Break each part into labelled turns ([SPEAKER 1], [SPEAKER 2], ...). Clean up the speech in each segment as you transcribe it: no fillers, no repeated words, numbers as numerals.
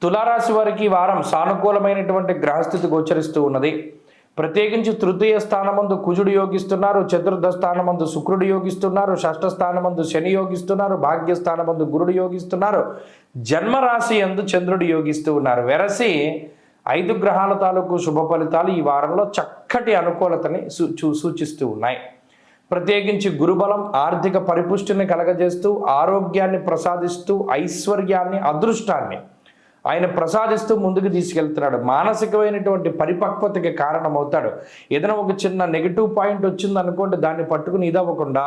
[SPEAKER 1] తులారాశి వారికి ఈ వారం సానుకూలమైనటువంటి గ్రహస్థితి గోచరిస్తూ ఉన్నది. ప్రత్యేకించి తృతీయ స్థానమందు కుజుడు యోగిస్తున్నారు, చతుర్థ స్థానమందు శుక్రుడు యోగిస్తున్నారు, షష్ఠ స్థానమందు శని యోగిస్తున్నారు, భాగ్యస్థానమందు గురుడు యోగిస్తున్నారు, జన్మరాశి యందు చంద్రుడు యోగిస్తూ ఉన్నారు. వెరసి 5 గ్రహాల తాలూకు శుభ ఫలితాలు ఈ వారంలో చక్కటి అనుకూలతని సూచిస్తూ ఉన్నాయి. ప్రత్యేకించి గురుబలం ఆర్థిక పరిపుష్టిని కలగజేస్తూ, ఆరోగ్యాన్ని ప్రసాదిస్తూ, ఐశ్వర్యాన్ని అదృష్టాన్ని ఆయన ప్రసాదిస్తూ ముందుకు తీసుకెళ్తున్నాడు. మానసికమైనటువంటి పరిపక్వతకి కారణమవుతాడు. ఏదైనా ఒక చిన్న నెగిటివ్ పాయింట్ వచ్చిందనుకోండి, దాన్ని పట్టుకుని ఇదవ్వకుండా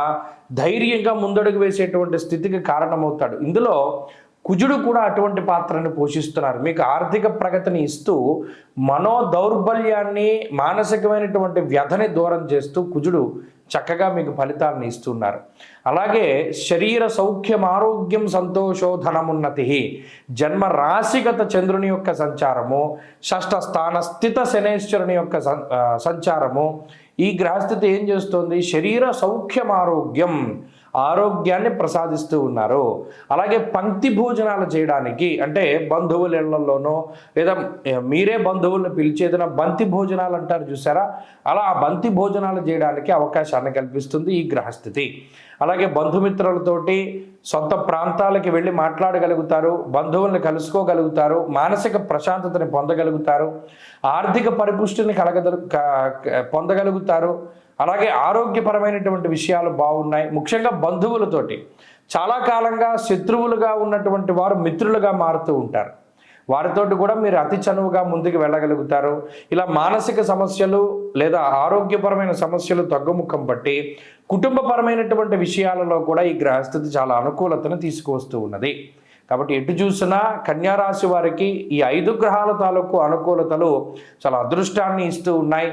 [SPEAKER 1] ధైర్యంగా ముందడుగు వేసేటువంటి స్థితికి కారణమవుతాడు. ఇందులో కుజుడు కూడా అటువంటి పాత్రను పోషిస్తున్నారు. మీకు ఆర్థిక ప్రగతిని ఇస్తూ మనో దౌర్బల్యాన్ని, మానసికమైనటువంటి వ్యధని దూరం చేస్తూ కుజుడు చక్కగా మీకు ఫలితాలను ఇస్తున్నారు. అలాగే శరీర సౌఖ్యం, ఆరోగ్యం, సంతోషో, ధనమున్నతి, జన్మ రాశిగత చంద్రుని యొక్క సంచారము, షష్ఠ స్థాన స్థిత శనేశ్వరుని యొక్క సంచారము, ఈ గ్రహస్థితి ఏం చేస్తుంది? శరీర సౌఖ్యం, ఆరోగ్యాన్ని ప్రసాదిస్తూ ఉన్నారు. అలాగే పంక్తి భోజనాలు చేయడానికి, అంటే బంధువుల ఇళ్లలోనో లేదా మీరే బంధువులను పిలిచి ఏదైనా బంతి భోజనాలు అంటారు చూసారా, అలా ఆ బంతి భోజనాలు చేయడానికి అవకాశాన్ని కల్పిస్తుంది ఈ గ్రహస్థితి. అలాగే బంధుమిత్రులతోటి సొంత ప్రాంతాలకి వెళ్ళి మాట్లాడగలుగుతారు, బంధువుల్ని కలుసుకోగలుగుతారు, మానసిక ప్రశాంతతని పొందగలుగుతారు, ఆర్థిక పరిపుష్టిని పొందగలుగుతారు. అలాగే ఆరోగ్యపరమైనటువంటి విషయాలు బాగున్నాయి. ముఖ్యంగా బంధువులతోటి చాలా కాలంగా శత్రువులుగా ఉన్నటువంటి వారు మిత్రులుగా మారుతూ ఉంటారు. వారితోటి కూడా మీరు అతి చనువుగా ముందుకు వెళ్ళగలుగుతారు. ఇలా మానసిక సమస్యలు లేదా ఆరోగ్యపరమైన సమస్యలు తగ్గుముఖం పట్టి కుటుంబపరమైనటువంటి విషయాలలో కూడా ఈ గ్రహస్థితి చాలా అనుకూలతను తీసుకువస్తూ ఉన్నది. కాబట్టి ఎటు చూసినా కన్యారాశి వారికి ఈ 5 గ్రహాల తాలూకు అనుకూలతలు చాలా అదృష్టాన్ని ఇస్తూ ఉన్నాయి.